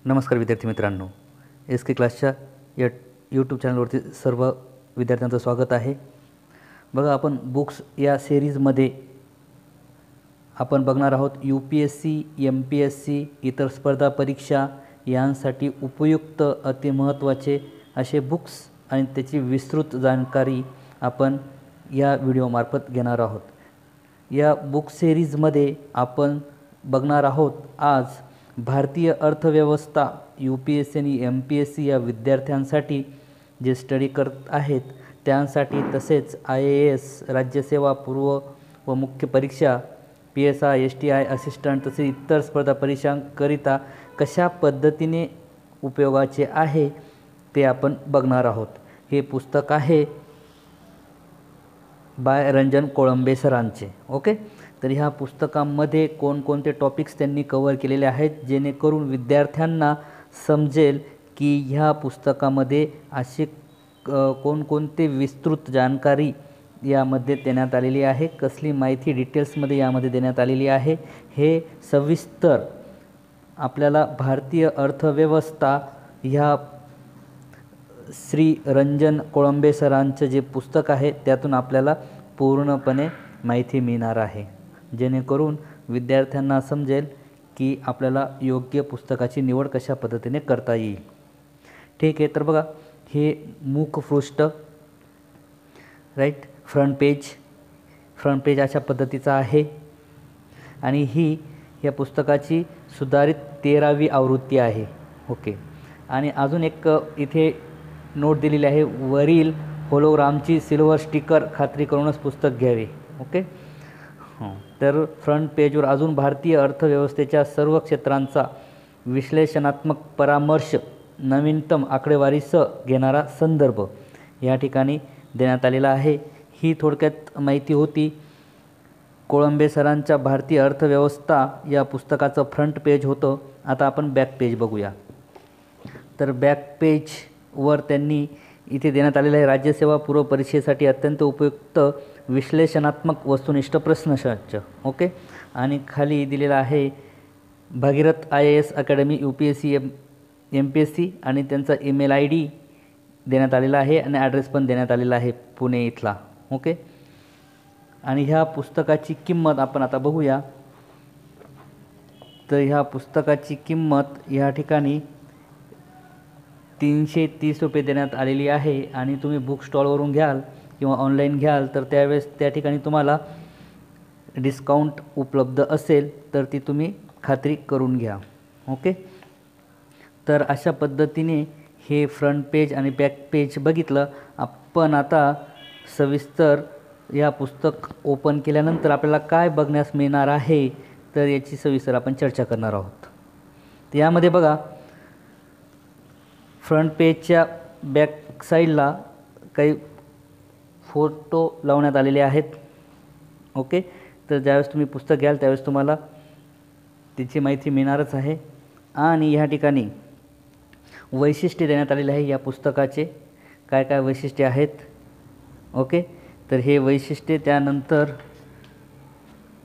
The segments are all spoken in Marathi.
नमस्कार विद्यार्थी मित्रांनो, एस के क्लासच्या या यूट्यूब चॅनलवरती सर्व विद्यार्थ्यांचं स्वागत आहे. बघा, आपण बुक्स या सिरीजमध्ये आपण बघणार आहोत UPSC, MPSC, इतर स्पर्धा परीक्षा यांसाठी उपयुक्त अति महत्त्वाचे असे बुक्स आणि त्याची विस्तृत जानकारी आपण या व्हिडिओमार्फत घेणार आहोत. या बुक सिरीजमध्ये आपण बघणार आहोत आज भारतीय अर्थव्यवस्था UPSC आणि MPSC या विद्यार्थ्यांसाठी जे स्टडी करत आहेत त्यांसाठी, तसेच IAS, राज्यसेवा पूर्व व मुख्य परीक्षा, PSI, STI असिस्टंट तसेच इतर स्पर्धा परीक्षांकरिता कशा पद्धतीने उपयोगाचे आहे ते आपण बघणार आहोत. हे पुस्तक आहे बाय रंजन कोळंबे सरांचे. ओके, तर ह्या पुस्तकामध्ये कोणकोणते टॉपिक्स त्यांनी कव्हर केलेले आहेत जेणेकरून विद्यार्थ्यांना समजेल की ह्या पुस्तकामध्ये असे कोणकोणते विस्तृत जानकारी यामध्ये देण्यात आलेली आहे, कसली माहिती डिटेल्समध्ये यामध्ये देण्यात आलेली आहे. हे सविस्तर आपल्याला भारतीय अर्थव्यवस्था ह्या श्री रंजन कोळंबे सरांचं जे पुस्तक आहे त्यातून आपल्याला पूर्णपणे माहिती मिळणार आहे, जेणेकरून विद्यार्थ्यांना समजेल की आपल्याला योग्य पुस्तकाची निवड कशा पद्धतीने करता येईल. ठीक आहे, तर बघा, हे मुखपृष्ठ राईट, फ्रंट पेज अशा पद्धतीचा आहे आणि ही या पुस्तकाची सुधारित 13वी आवृत्ती आहे. ओके, आणि अजून एक इथे नोट दिलेली आहे, वरील होलोग्रामची सिल्वर स्टिकर खात्री करूनच पुस्तक घ्यावे. ओके, तर फ्रंट पेजवर अजून भारतीय अर्थव्यवस्थेच्या सर्व क्षेत्रांचा विश्लेषणात्मक परामर्श, नवीनतम आकडेवारीसह घेणारा संदर्भ या ठिकाणी देण्यात आलेला आहे. ही थोडक्यात माहिती होती कोळंबे सरांच्या भारतीय अर्थव्यवस्था या पुस्तकाचं फ्रंट पेज होतं. आता आपण बॅक पेज बघूया. तर बॅक पेजवर त्यांनी इथे देण्यात आलेलं आहे, राज्यसेवा पूर्व परीक्षेसाठी अत्यंत उपयुक्त विश्लेषणात्मक वस्तुनिष्ठ प्रश्नसंच. ओके, आणि खाली दिलेला आहे Bhagirath IAS academy UPSC MPSC आणि त्यांचा ईमेल ID देण्यात आलेला आहे आणि ॲड्रेस पण देण्यात आलेला आहे पुणे इथला. ओके, आणि ह्या पुस्तकाची किंमत आपण आता बघूया. तर ह्या पुस्तकाची किंमत या ठिकाणी 330 रुपये देण्यात आलेली आहे आणि तुम्ही बुक स्टॉलवरून घ्याल किंवा ऑनलाईन घ्याल तर त्यावेळेस त्या ठिकाणी तुम्हाला डिस्काउंट उपलब्ध असेल तर ती तुम्ही खात्री करून घ्या. ओके, तर अशा पद्धतीने हे फ्रंट पेज आणि बॅक पेज बघितलं आपण. आता सविस्तर या पुस्तक ओपन केल्यानंतर आपल्याला काय बघण्यास मिळणार आहे तर याची सविस्तर आपण चर्चा करणार आहोत. तर यामध्ये बघा, फ्रंट पेजच्या बॅक साईडला काही फोटो लावण्यात आलेले आहेत. ओके, तर ज्यावेळेस तुम्ही पुस्तक घ्याल त्यावेळेस तुम्हाला त्याची माहिती मिळणारच आहे. आणि ह्या ठिकाणी वैशिष्ट्ये देण्यात आलेले आहे या पुस्तकाचे, काय काय वैशिष्ट्ये आहेत. ओके, तर हे वैशिष्ट्ये, त्यानंतर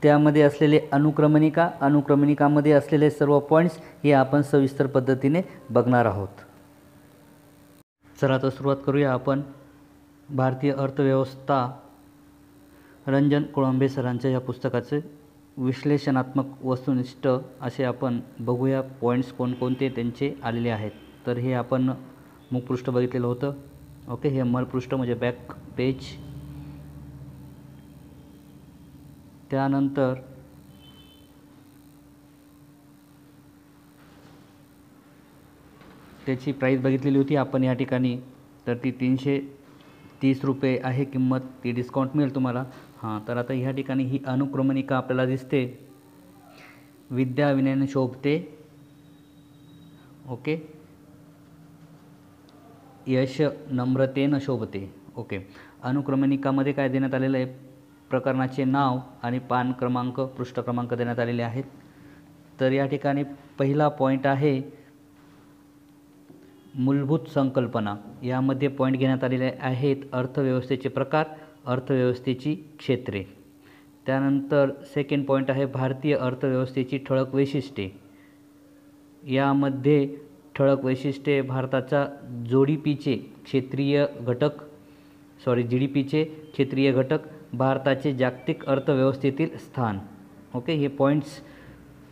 त्यामध्ये असलेले अनुक्रमणिकामध्ये असलेले सर्व पॉईंट्स हे आपण सविस्तर पद्धतीने बघणार आहोत. चला तर सुरुवात करूया आपण भारतीय अर्थव्यवस्था रंजन कोळंबे सरांच्या या पुस्तकाचे विश्लेषणात्मक वस्तुनिष्ठ असे आपण बघूया पॉईंट्स कोणकोणते त्यांचे आलेले आहेत. तर हे आपण मुखपृष्ठ बघितलेलं होतं. ओके, हे मलपृष्ठ म्हणजे बॅक पेज. त्यानंतर त्याची प्राईस बघितलेली होती आपण या ठिकाणी, तर ती 330 रुपये आहे किंमत. ती डिस्काउंट मिळेल तुम्हाला. हां, तर आता ह्या ठिकाणी ही अनुक्रमणिका आपल्याला दिसते, विद्या विनयाने शोभते. ओके, यश नम्रतेनं शोभते. ओके, अनुक्रमणिकामध्ये काय देण्यात आलेलं आहे, प्रकरणाचे नाव आणि पान क्रमांक, पृष्ठ क्रमांक देण्यात आलेले आहेत. तर या ठिकाणी पहिला पॉईंट आहे मूलभूत संकल्पना. यामध्ये पॉईंट घेण्यात आलेले आहेत अर्थव्यवस्थेचे प्रकार, अर्थव्यवस्थेची क्षेत्रे. त्यानंतर सेकंड पॉईंट आहे भारतीय अर्थव्यवस्थेची ठळक वैशिष्ट्ये. यामध्ये ठळक वैशिष्ट्ये भारताचा जोडीपीचे क्षेत्रीय घटक GDPचे क्षेत्रीय घटक, भारताचे जागतिक अर्थव्यवस्थेतील स्थान. ओके, हे पॉईंट्स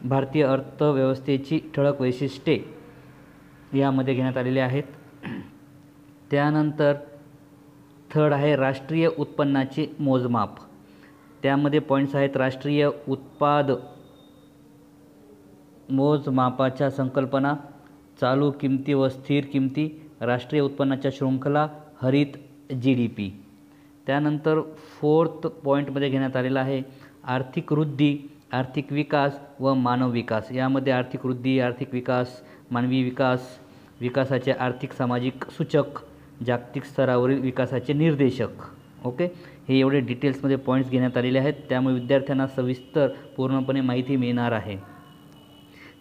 भारतीय अर्थव्यवस्थेची ठळक वैशिष्ट्ये यामध्ये घेण्यात आलेले आहेत. त्यानंतर थर्ड आहे राष्ट्रीय उत्पन्नाचे मोजमाप. त्यामध्ये पॉईंट्स आहेत राष्ट्रीय उत्पाद मोजमापाच्या संकल्पना, चालू किमती व स्थिर किमती, राष्ट्रीय उत्पन्नाच्या शृंखला, हरित GDP. त्यानंतर फोर्थ पॉईंटमध्ये घेण्यात आलेला आहे आर्थिक वृद्धी, आर्थिक विकास व मानव विकास. यामध्ये आर्थिक वृद्धी, आर्थिक विकास, मानवी विकास, विकासाचे आर्थिक सामाजिक सूचक, जागतिक स्तरावरील विकासाचे निर्देशक. ओके, हे एवढे डिटेल्समध्ये पॉईंट्स घेण्यात आलेले आहेत. त्यामुळे विद्यार्थ्यांना सविस्तर पूर्णपणे माहिती मिळणार आहे.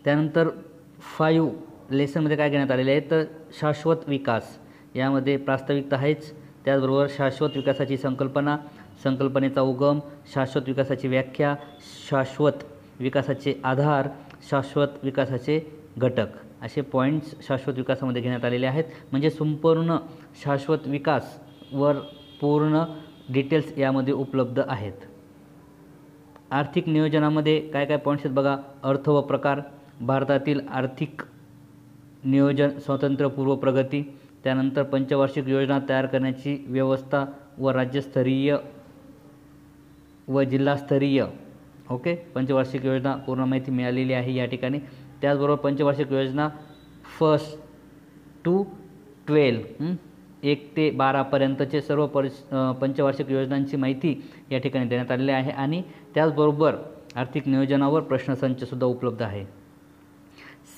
त्यानंतर 5 लेसनमध्ये काय घेण्यात आलेले आहे तर शाश्वत विकास. यामध्ये प्रास्ताविकता आहेच, त्याचबरोबर शाश्वत विकासाची संकल्पना, संकल्पनेचा उगम, शाश्वत विकासाची व्याख्या, शाश्वत विकासाचे आधार, शाश्वत विकासाचे घटक, असे पॉईंट्स शाश्वत विकासामध्ये घेण्यात आलेले आहेत. म्हणजे संपूर्ण शाश्वत विकासवर पूर्ण डिटेल्स यामध्ये उपलब्ध आहेत. आर्थिक नियोजनामध्ये काय काय पॉईंट्स आहेत बघा. अर्थ व प्रकार, भारतातील आर्थिक नियोजन, स्वातंत्र्यपूर्व प्रगती. त्यानंतर पंचवार्षिक योजना तयार करण्याची व्यवस्था व राज्यस्तरीय व जिल्हास्तरीय. ओके, पंचवार्षिक योजना पूर्ण माहिती मिळालेली आहे या ठिकाणी. त्याचबरोबर पंचवार्षिक योजना 1 to 12 1 ते 12पर्यंतचे सर्व पंचवार्षिक योजनांची माहिती या ठिकाणी देण्यात आलेली आहे. आणि त्याचबरोबर आर्थिक नियोजनावर प्रश्नसंचसुद्धा उपलब्ध आहे.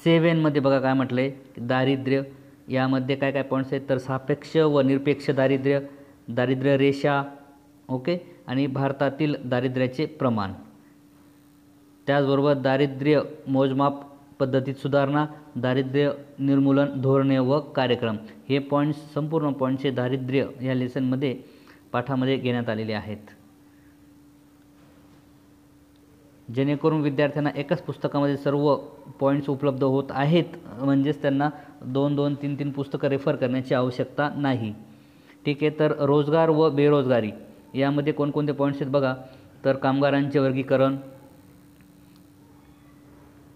7मध्ये बघा काय म्हटलं आहे, दारिद्र्य. यामध्ये काय काय पॉईंट्स आहेत तर सापेक्ष व निरपेक्ष दारिद्र्य, दारिद्र्य रेषा. ओके, आणि भारतातील दारिद्र्याचे प्रमाण. त्याचबरोबर दारिद्र्य मोजमाप पद्धतीत सुधारणा, दारिद्र्य निर्मूलन धोरणे व कार्यक्रम. हे पॉईंट्स, संपूर्ण पॉईंट्सचे दारिद्र्य या लेसनमध्ये पाठामध्ये घेण्यात आलेले आहेत. जेणेकरून विद्यार्थ्यांना एकाच पुस्तकामध्ये सर्व पॉईंट्स उपलब्ध होत आहेत. म्हणजेच त्यांना 2-2, 3-3 पुस्तकं रेफर करण्याची आवश्यकता नाही. ठीक आहे, तर रोजगार व बेरोजगारी यामध्ये कोणकोणते पॉईंट्स आहेत बघा. तर कामगारांचे वर्गीकरण,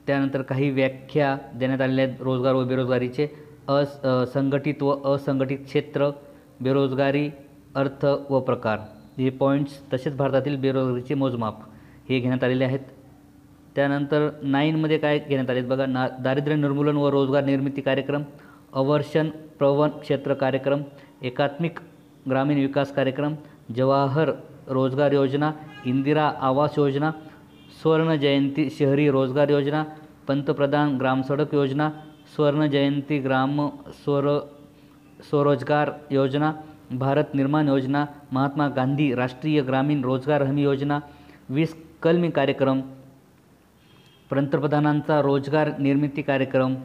त्यानंतर काही व्याख्या देण्यात आलेल्या आहेत रोजगार व बेरोजगारीचे. संघटित व असंघटित क्षेत्र, बेरोजगारी, अर्थ व प्रकार. हे पॉईंट्स. तसेच भारतातील बेरोजगारीचे मोजमाप हे घेण्यात आलेले आहेत. त्यानंतर 9मध्ये काय घेण्यात आले बघा. दारिद्र्य निर्मूलन व रोजगार निर्मिती कार्यक्रम, अवर्षण प्रवण क्षेत्र कार्यक्रम, एकात्मिक ग्रामीण विकास कार्यक्रम, जवाहर रोजगार योजना, इंदिरा आवास योजना, स्वर्ण जयंती शहरी रोजगार योजना, पंतप्रधान ग्राम सडक योजना, स्वर्ण जयंती ग्राम स्वरोजगार योजना, भारत निर्माण योजना, महात्मा गांधी राष्ट्रीय ग्रामीण रोजगार हमी योजना, 20 कलमी कार्यक्रम, पंतप्रधानांचा रोजगार निर्मिती कार्यक्रम,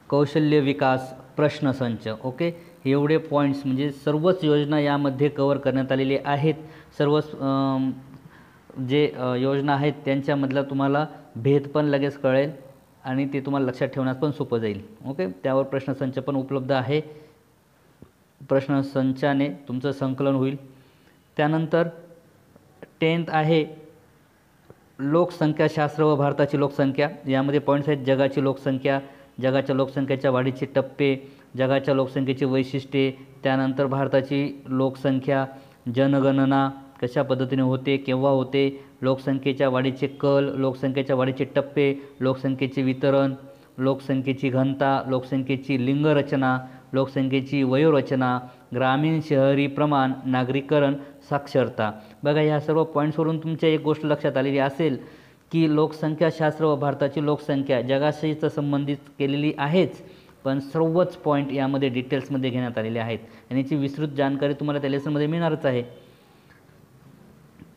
कौशल्य विकास, प्रश्नसंच. ओके, एवढे पॉईंट्स म्हणजे सर्वच योजना यामध्ये कवर करण्यात आलेले आहेत. सर्वच जे योजना आहेत त्यांच्यामधला तुम्हाला भेद पण लगेच कळेल आणि ते तुम्हाला लक्षात ठेवण्यास पण सोपं जाईल. ओके, त्यावर प्रश्नसंच पण उपलब्ध आहे. प्रश्नसंचाने तुमचं संकलन होईल. त्यानंतर 10th आहे लोकसंख्याशास्त्र व भारताची लोकसंख्या. यामध्ये पॉईंट्स आहेत जगाची लोकसंख्या, जगाच्या लोकसंख्येच्या वाढीचे टप्पे, जगाच्या लोकसंख्येची वैशिष्ट्ये, त्यानंतर भारताची लोकसंख्या, जनगणना कशा पद्धतीने होते, केव्हा होते, लोकसंख्येच्या वाढीचे कल, लोकसंख्येच्या वाढीचे टप्पे, लोकसंख्येचे वितरण, लोकसंख्येची घनता, लोकसंख्येची लिंगरचना, लोकसंख्येची वयोरचना, ग्रामीण शहरी प्रमाण, नागरीकरण, साक्षरता. बघा, ह्या सर्व पॉईंट्सवरून तुमच्या एक गोष्ट लक्षात आलेली असेल की लोकसंख्याशास्त्र व भारताची लोकसंख्या जगाशी तर संबंधित केलेली आहेच, पण सर्वच पॉईंट यामध्ये डिटेल्समध्ये घेण्यात आलेले आहेत आणि याची विस्तृत जानकारी तुम्हाला त्या लेसनमध्ये मिळणारच आहे.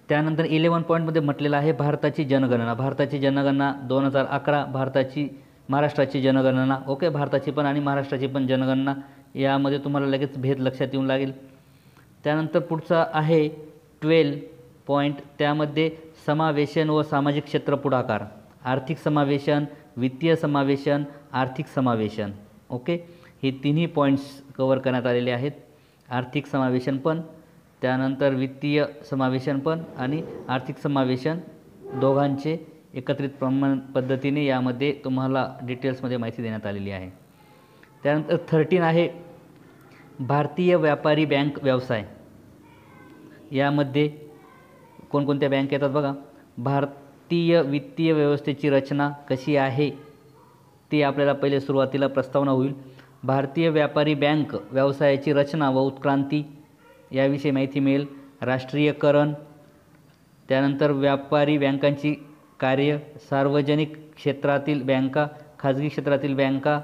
त्यानंतर 11 पॉईंटमध्ये म्हटलेलं आहे भारताची जनगणना. भारताची जनगणना 2011, भारताची महाराष्ट्राची जनगणना. ओके, भारताची पण आणि महाराष्ट्राची पण जनगणना. यामध्ये तुम्हाला लगेच भेद लक्षात येऊन लागेल. त्यानंतर पुढचा आहे 12 पॉईंट. त्यामध्ये समावेशन व सामाजिक क्षेत्र पुढाकार, आर्थिक समावेशन, वित्तीय समावेशन, आर्थिक समावेशन. ओके, हे तिन्ही पॉईंट्स कवर करण्यात आलेले आहेत. आर्थिक समावेशन पण, त्यानंतर वित्तीय समावेशन पण आणि आर्थिक समावेशन दोघांचे एकत्रित प्रमाण पद्धतीने यामध्ये तुम्हाला डिटेल्समध्ये माहिती देण्यात आलेली आहे. त्यानंतर 13 आहे भारतीय व्यापारी बँक व्यवसाय. यामध्ये कोणकोणत्या बँक येतात बघा. भारतीय वित्तीय व्यवस्थेची रचना कशी आहे ती आपल्याला पहिले सुरुवातीला प्रस्तावना होईल. भारतीय व्यापारी बँक व्यवसायाची रचना व उत्क्रांती याविषयी माहिती मिळेल. राष्ट्रीयकरण, त्यानंतर व्यापारी बँकांची कार्य, सार्वजनिक क्षेत्रातील बँका, खाजगी क्षेत्रातील बँका,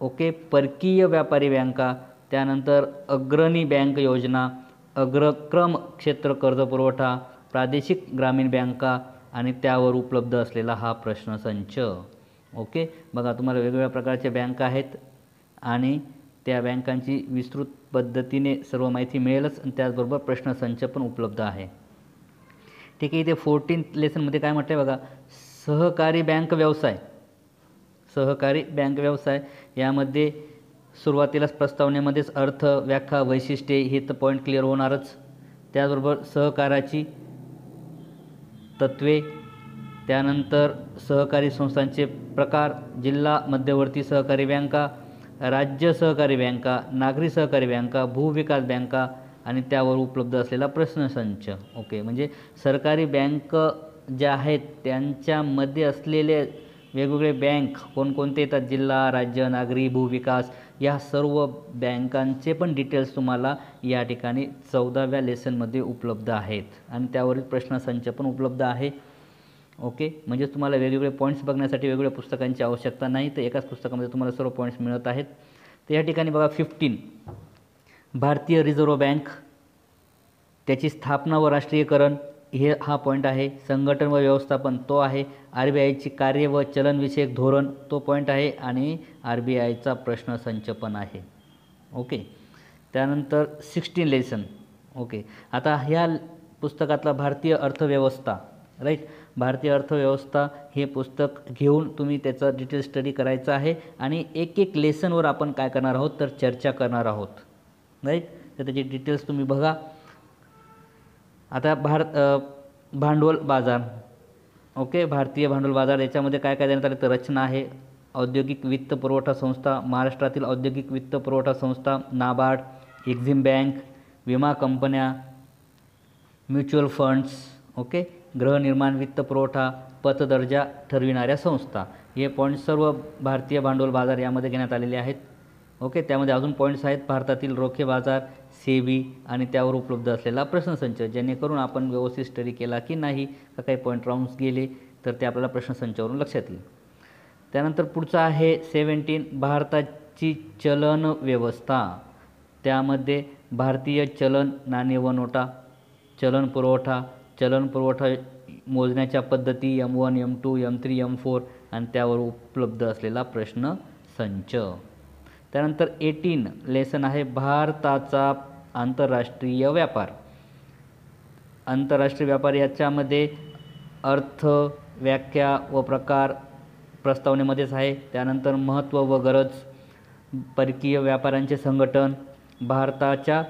ओके, परकीय व्यापारी बँका, त्यानंतर अग्रणी बँक योजना, अग्रक्रम क्षेत्र कर्ज पुरवठा, प्रादेशिक ग्रामीण बँका आणि त्यावर उपलब्ध असलेला हा प्रश्नसंच. ओके, बघा तुम्हाला वेगवेगळ्या प्रकारच्या बँका आहेत आणि त्या बँकांची विस्तृत पद्धतीने सर्व माहिती मिळेलच आणि त्याचबरोबर प्रश्नसंच पण उपलब्ध आहे. ठीक आहे, इथे 14th लेसनमध्ये काय म्हटलं आहे बघा. सहकारी बँक व्यवसाय. सहकारी बँक व्यवसाय यामध्ये सुरुवातीलाच प्रस्तावनेमध्येच अर्थ, व्याख्या, वैशिष्ट्ये हे तर पॉईंट क्लिअर होणारच. त्याचबरोबर सहकाराची तत्त्वे, त्यानंतर सहकारी संस्थांचे प्रकार, जिल्हा मध्यवर्ती सहकारी बँका, राज्य सहकारी बँका, नागरी सहकारी बँका, भूविकास बँका आणि त्यावर उपलब्ध असलेला प्रश्नसंच. ओके, म्हणजे सरकारी बँक ज्या आहेत त्यांच्यामध्ये असलेले वेगवेगळे बँक कोणकोणते येतात, जिल्हा, राज्य, नागरी, भूविकास, या सर्व बँकांचे पण डिटेल्स तुम्हाला या ठिकाणी 14व्या लेसनमध्ये उपलब्ध आहेत आणि त्यावरील प्रश्नसंच पण उपलब्ध आहे. ओके, म्हणजे तुम्हाला वेगवेगळे पॉईंट्स बघण्यासाठी वेगवेगळ्या पुस्तकांची आवश्यकता नाही, तर एकाच पुस्तकामध्ये तुम्हाला सर्व पॉईंट्स मिळत आहेत. तर या ठिकाणी बघा 15 भारतीय रिझर्व्ह बँक, त्याची स्थापना व राष्ट्रीयकरण हे हा पॉईंट आहे. संघटन व व्यवस्थापन तो आहे. RBIची कार्य व चलनविषयक धोरण तो पॉईंट आहे आणि RBIचा प्रश्नसंच पण आहे. ओके, त्यानंतर 16 लेसन. ओके, आता ह्या पुस्तकातला भारतीय अर्थव्यवस्था, राईट, भारतीय अर्थव्यवस्था हे पुस्तक घेऊन तुम्ही त्याचा डिटेल स्टडी करायचा आहे आणि एक एक लेसनवर आपण काय करणार आहोत तर चर्चा करणार आहोत, राईट. तर त्याची डिटेल्स तुम्ही बघा. आता भांडवल बाजार. ओके, भारतीय भांडवल बाजार याच्यामध्ये काय काय देण्यात आले तर रचना आहे. औद्योगिक वित्त पुरवठा संस्था, महाराष्ट्रातील औद्योगिक वित्त पुरवठा संस्था, नाबार्ड, एक्झिम बँक, विमा कंपन्या, म्युच्युअल फंड्स, ओके, गृहनिर्माण वित्त पुरवठा, पतदर्जा ठरविणाऱ्या संस्था, हे पॉईंट सर्व भारतीय भांडवल बाजार यामध्ये घेण्यात आलेले आहेत. ओके, त्यामध्ये अजून पॉईंट्स आहेत भारतातील रोखे बाजार, सेबी आणि त्यावर उपलब्ध असलेला प्रश्नसंच, जेणेकरून आपण व्यवस्थित स्टडी केला की नाही का काही पॉईंट राऊंड्स गेले तर ते आपल्याला प्रश्नसंचावरून लक्षात येईल. त्यानंतर पुढचं आहे 17 भारताची चलन व्यवस्था. त्यामध्ये भारतीय चलन, नाणे व नोटा, चलन पुरवठा मोजण्याच्या पद्धती, M1, M2, M3, M4 आणि त्यावर उपलब्ध असलेला प्रश्नसंच. त्यानंतर 18 लेसन आहे भारताचा आंतरराष्ट्रीय व्यापार. आंतरराष्ट्रीय व्यापार याच्यामध्ये अर्थ, व्याख्या व प्रकार प्रस्तावनेमध्येच आहे. त्यानंतर महत्त्व व गरज, परकीय व्यापारांचे संघटन, भारताच्या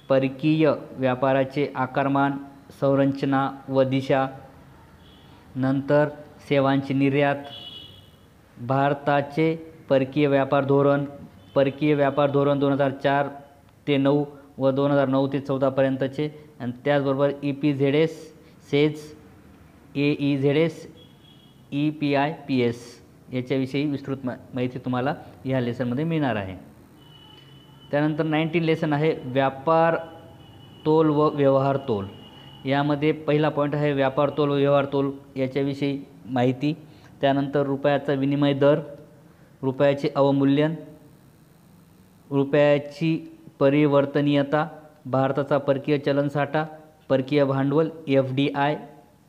परकीय व्यापाराचे आकारमान, संरचना व दिशा, नंतर सेवांची निर्यात, भारताचे परकीय व्यापार धोरण, परकीय व्यापार धोरण 2004 ते 9 व 2009 ते 14 पर्यंतचे, आणि त्याचबरोबर EPZS, सेज, AEZS, EPIPS याच्याविषयी विस्तृत माहिती तुम्हाला ह्या लेसनमध्ये मिळणार आहे. त्यानंतर 19 लेसन आहे व्यापार तोल व व्यवहार तोल. यामध्ये पहिला पॉईंट आहे व्यापार तोल व व्यवहार तोल याच्याविषयी माहिती. त्यानंतर रुपयाचा विनिमय दर, रुपयाचे अवमूल्यन, रुपयाची परिवर्तनीयता, भारताचा परकीय चलनसाठा, परकीय भांडवल FDI,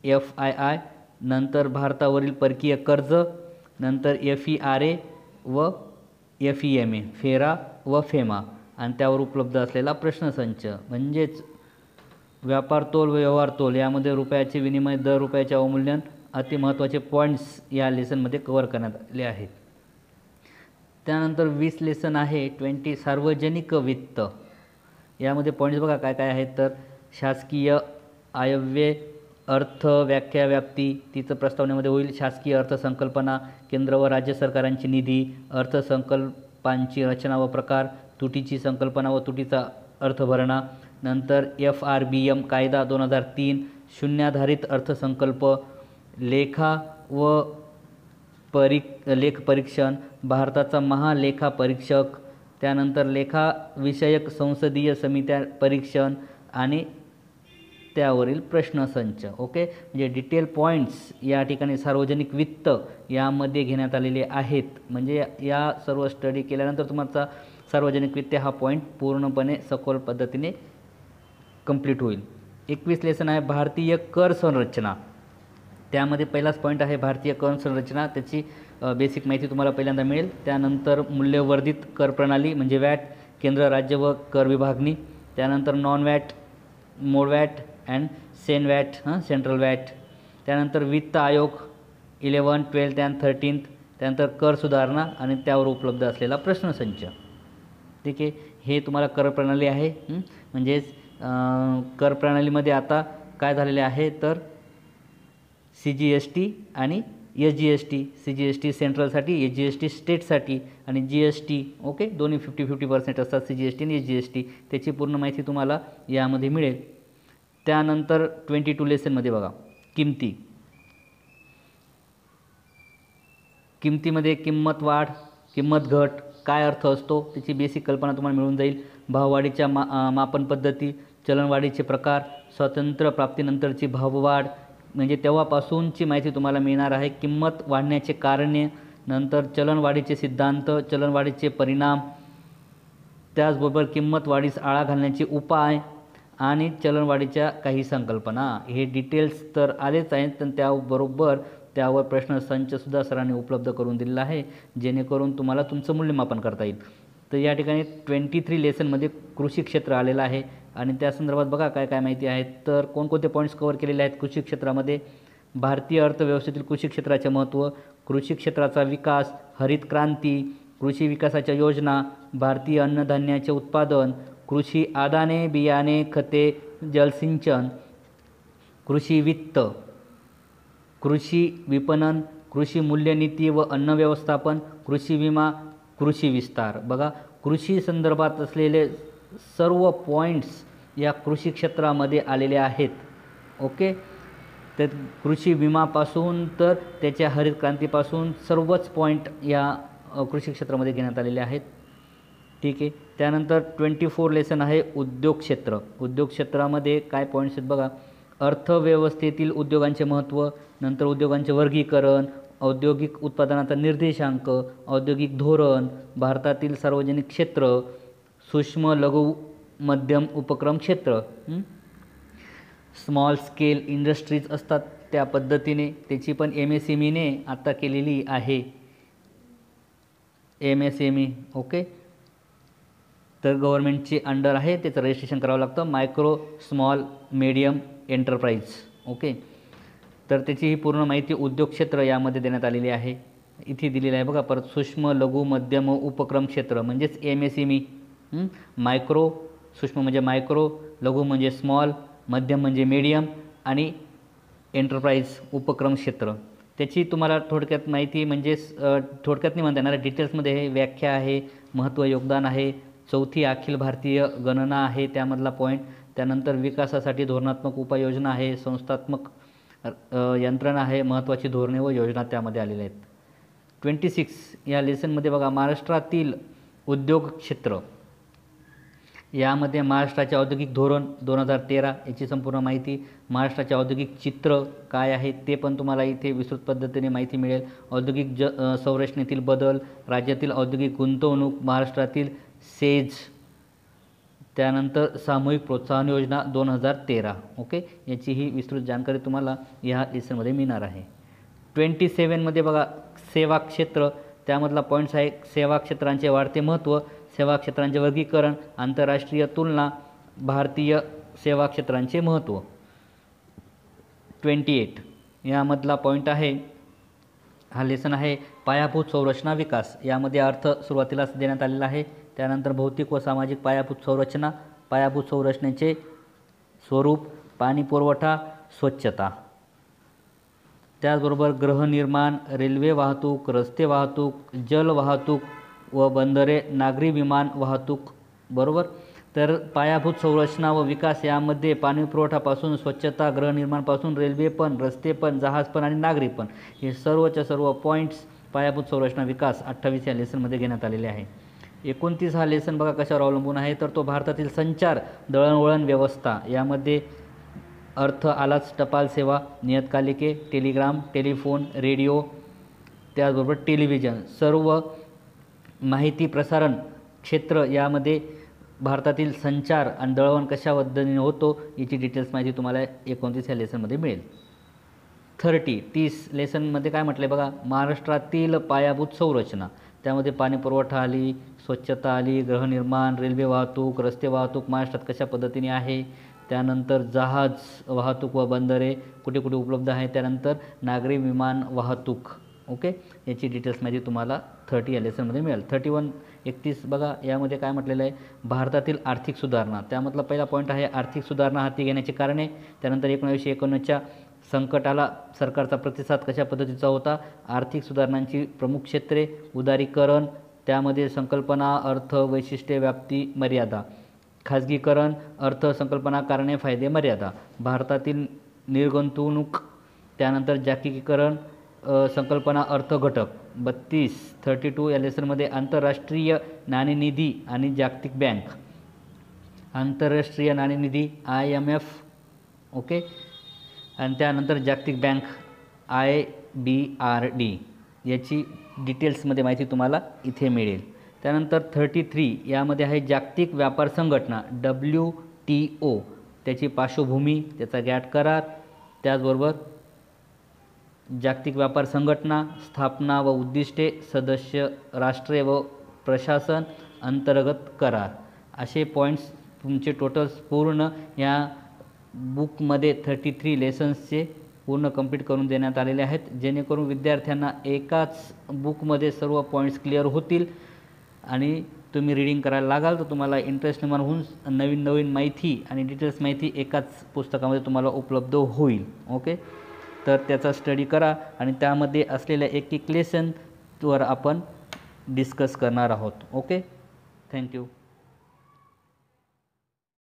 FII, नंतर भारतावरील परकीय कर्ज, नंतर FERA व FEMA, फेरा व फेमा आणि त्यावर उपलब्ध असलेला प्रश्नसंच. म्हणजेच व्यापार तोल व व्यवहार तोल यामध्ये रुपयाचे विनिमय दर, रुपयाचे अवमूल्यन अति महत्त्वाचे पॉईंट्स या लेसनमध्ये कव्हर करण्यात आले आहेत. त्यानंतर 20 लेसन आहे 20 सार्वजनिक वित्त. यामध्ये पॉईंट्स बघा काय काय आहेत. तर शासकीय आयव्यय, अर्थ व्याख्या व्याप्ती तिचं प्रस्तावनेमध्ये होईल. शासकीय अर्थसंकल्पना, केंद्र व राज्य सरकारांची निधी, अर्थसंकल्पांची रचना व प्रकार, तुटीची संकल्पना व तुटीचा अर्थ भरणा. नंतर FRBM कायदा 2003, शून्याधारित अर्थसंकल्प, लेखा व लेख परीक्षण, भारताचा महालेखा परीक्षक. त्यानंतर लेखाविषयक संसदीय समित्या परीक्षण आणि त्यावरील प्रश्नसंच. ओके, म्हणजे डिटेल पॉईंट्स या ठिकाणी सार्वजनिक वित्त यामध्ये घेण्यात आलेले आहेत. म्हणजे या सर्व स्टडी केल्यानंतर तुम्हाला सार्वजनिक वित्त हा पॉईंट पूर्णपणे सखोल पद्धतीने कंप्लीट होईल. 21 लेसन आहे भारतीय कर संरचना. त्यामध्ये पहिलाच पॉईंट आहे भारतीय कर संरचना. त्याची बेसिक माहिती तुम्हाला पहिल्यांदा मिळेल. त्यानंतर मूल्यवर्धित कर प्रणाली म्हणजे वॅट, केंद्र राज्य व कर विभागणी. त्यानंतर non watt, mode watt and Sen watt, central watt. त्यानंतर वित्त आयोग 11, 12 अँड 13. त्यानंतर कर सुधारणा आणि त्यावर उपलब्ध असलेला प्रश्नसंच. ठीक आहे, हे तुम्हाला कर प्रणाली आहे. म्हणजेच कर प्रणालीमध्ये आता काय झालेले आहे तर CGST आणि SGST. CGST सेंट्रलसाठी, SGST स्टेटसाठी आणि GST. ओके, दोन्ही 50-50% असतात CGST आणि SGST. त्याची पूर्ण माहिती तुम्हाला यामध्ये मिळेल. त्यानंतर 22 लेसनमध्ये बघा किमती. किमतीमध्ये किंमत वाढ, किंमत घट काय अर्थ असतो त्याची बेसिक कल्पना तुम्हाला मिळून जाईल. भाववाढीच्या मापन पद्धती, चलनवाढीचे प्रकार, स्वातंत्र्य प्राप्तीनंतरची भाववाढ म्हणजे तेव्हापासूनची माहिती तुम्हाला मिळणार आहे. किंमत वाढण्याचे कारणे, नंतर चलनवाढीचे सिद्धांत, चलनवाढीचे परिणाम, त्याचबरोबर किंमत वाढीस आळा घालण्याचे उपाय आणि चलनवाढीच्या काही संकल्पना. हे डिटेल्स तर आलेच आहेत, पण त्याबरोबर त्यावर प्रश्नसंचसुद्धा सरांनी उपलब्ध करून दिलेला आहे जेणेकरून तुम्हाला तुमचं मूल्यमापन करता येईल. तर या ठिकाणी 23 लेसनमध्ये कृषी क्षेत्र आलेलं आहे आणि त्या संदर्भात बघा काय काय माहिती आहे. तर कोणकोणते पॉईंट्स कव्हर केलेले आहेत कृषी क्षेत्रामध्ये. भारतीय अर्थव्यवस्थेतील कृषी क्षेत्राचे महत्त्व, कृषी क्षेत्राचा विकास, हरित क्रांती, कृषी विकासाच्या योजना, भारतीय अन्नधान्याचे उत्पादन, कृषी आदाने, बियाणे, खते, जलसिंचन, कृषी वित्त, कृषी विपणन, कृषी मूल्यनीती व अन्न व्यवस्थापन, कृषी विमा, कृषी विस्तार. बघा कृषी संदर्भात असलेले सर्व पॉईंट्स या कृषी क्षेत्रामध्ये आलेले आहेत. ओके, तर कृषी विमापासून तर त्याच्या हरित क्रांतीपासून सर्वच पॉईंट या कृषी क्षेत्रामध्ये घेण्यात आलेले आहेत. ठीक आहे, त्यानंतर 24 लेसन आहे उद्योग क्षेत्र. उद्योग क्षेत्रामध्ये काय पॉईंट्स आहेत बघा. अर्थव्यवस्थेतील उद्योगांचे महत्त्व, नंतर उद्योगांचे वर्गीकरण, औद्योगिक उत्पादनाचा निर्देशांक, औद्योगिक धोरण, भारतातील सार्वजनिक क्षेत्र, सूक्ष्म लघु मध्यम उपक्रम क्षेत्र, स्मॉल स्केल इंडस्ट्रीज असतात त्या पद्धतीने. त्याची पण MSMEने आता केलेली आहे MSME. ओके, तर गव्हर्नमेंटची अंडर आहे, त्याचं रजिस्ट्रेशन करावं लागतं. Micro small medium enterprise. Okay, तर त्याची ही पूर्ण माहिती उद्योग क्षेत्र यामध्ये देण्यात आलेली आहे. इथे दिलेलं आहे बघा. परत सूक्ष्म लघु मध्यम उपक्रम क्षेत्र म्हणजेच MSME. मायक्रो, सूक्ष्म म्हणजे मायक्रो, लघु म्हणजे स्मॉल, मध्यम म्हणजे मीडियम आणि एंटरप्राइज उपक्रम क्षेत्र. त्याची तुम्हाला थोडक्यात माहिती म्हणजे थोडक्यात नाही म्हणता येणार, डिटेल्समध्ये हे व्याख्या आहे, महत्त्व योगदान आहे, चौथी अखिल भारतीय गणना आहे त्यामधला पॉईंट. त्यानंतर विकासासाठी धोरणात्मक उपाययोजना आहे, संस्थात्मक यंत्रणा आहे, महत्त्वाची धोरणे व योजना त्यामध्ये आलेल्या आहेत. 26 या लेसनमध्ये बघा महाराष्ट्रातील उद्योग क्षेत्र. यामध्ये महाराष्ट्राचे औद्योगिक धोरण 2013 याची संपूर्ण माहिती, महाराष्ट्राचे औद्योगिक चित्र काय आहे ते पण तुम्हाला इथे विस्तृत पद्धतीने माहिती मिळेल. औद्योगिक संरचनेतील बदल, राज्यातील औद्योगिक गुंतवणूक, महाराष्ट्रातील सेज, त्यानंतर सामूहिक प्रोत्साहन योजना 2013. ओके, याची ही विस्तृत जानकारी तुम्हाला या लेसनमध्ये मिळणार आहे. 27मध्ये बघा सेवा क्षेत्र. त्यामधला पॉईंट्स आहे सेवा क्षेत्रांचे वाढते महत्त्व, सेवा क्षेत्रांचे वर्गीकरण, आंतरराष्ट्रीय तुलना, भारतीय सेवा क्षेत्रांचे महत्त्व. 28 यामधला पॉईंट आहे, हा लेसन आहे पायाभूत संरचना विकास. यामध्ये अर्थ सुरुवातीलाच देण्यात आलेला आहे. त्यानंतर भौतिक व सामाजिक पायाभूत संरचना, पायाभूत संरचनेचे स्वरूप, पाणी पुरवठा, स्वच्छता. त्याचबरोबर गृहनिर्माण, रेल्वे वाहतूक, रस्ते वाहतूक, जल वाहतूक व बंदरे, नागरी विमान वाहतूक. बरोबर. तर पायाभूत संरचना व विकास यामध्ये पाणी पुरवठापासून स्वच्छता, गृहनिर्माणपासून रेल्वे पण, रस्ते पण, जहाज पण आणि नागरी पण, हे सर्वच्या सर्व पॉईंट्स पायाभूत संरचना विकास 28 या लेसनमध्ये घेण्यात आलेले आहे. 29 हा लेसन बघा कशावर अवलंबून आहे, तर तो भारतातील संचार, दळणवळण व्यवस्था. यामध्ये अर्थ आलाच टपाल सेवा, नियतकालिके, टेलिग्राम, टेलिफोन, रेडिओ, त्याचबरोबर टेलिव्हिजन, सर्व माहिती प्रसारण क्षेत्र. यामध्ये भारतातील संचार आणि दळणवळण कशा पद्धतीने होतो याची डिटेल्स माहिती तुम्हाला 29 या लेसनमध्ये मिळेल. 30 लेसनमध्ये काय म्हटलं आहे बघा, महाराष्ट्रातील पायाभूत संरचना. त्यामध्ये पाणी पुरवठा आली, स्वच्छता आली, गृहनिर्माण, रेल्वे वाहतूक, रस्ते वाहतूक महाराष्ट्रात कशा पद्धतीने आहे, त्यानंतर जहाज वाहतूक व बंदरे कुठे कुठे उपलब्ध आहे, त्यानंतर नागरी विमान वाहतूक. ओके, याची डिटेल्स माहिती तुम्हाला 30 या लेसनमध्ये मिळेल. 31 बघा, यामध्ये काय म्हटलेलं आहे, भारतातील आर्थिक सुधारणा. त्यामधला पहिला पॉईंट आहे आर्थिक सुधारणा हाती घेण्याची कारणे. त्यानंतर 1951च्या संकटाला सरकारचा प्रतिसाद कशा पद्धतीचा होता, आर्थिक सुधारणांची प्रमुख क्षेत्रे, उदारीकरण, त्यामध्ये संकल्पना, अर्थ, वैशिष्ट्ये, व्याप्ती, मर्यादा, खाजगीकरण, अर्थ, संकल्पना, कारणे, फायदे, मर्यादा, भारतातील निर्गुंतवणूक, त्यानंतर जागतिकीकरण, संकल्पना, अर्थ, घटक. 32 या लेसनमध्ये आंतरराष्ट्रीय नाणेनिधी आणि जागतिक बँक. आंतरराष्ट्रीय नाणेनिधी IMF, ओके, आणि त्यानंतर जागतिक बँक IBRD. याची डिटेल्समध्ये माहिती तुम्हाला इथे मिळेल. त्यानंतर 33 यामध्ये आहे जागतिक व्यापार संघटना WTO, त्याची पार्श्वभूमी, त्याचा गॅट करार, त्याचबरोबर जागतिक व्यापार संघटना, स्थापना व उद्दिष्टे, सदस्य राष्ट्रे व प्रशासन, अंतर्गत करार. असे पॉईंट्स तुमचे टोटल्स पूर्ण या बुकमध्ये 33 लेसन्सचे पूर्ण कंप्लीट करून देण्यात आलेले आहेत, जेणेकरून विद्यार्थ्यांना एकाच बुकमध्ये सर्व पॉईंट्स क्लिअर होतील आणि तुम्ही रीडिंग करायला लागाल तर तुम्हाला इंटरेस्ट निर्माण होऊन नवीन नवीन माहिती आणि डिटेल्स माहिती एकाच पुस्तकामध्ये तुम्हाला उपलब्ध होईल. ओके, तर त्याचा स्टडी करा आणि त्यामध्ये असलेल्या एक एक लेसनवर आपण डिस्कस करणार आहोत. Okay, thank you.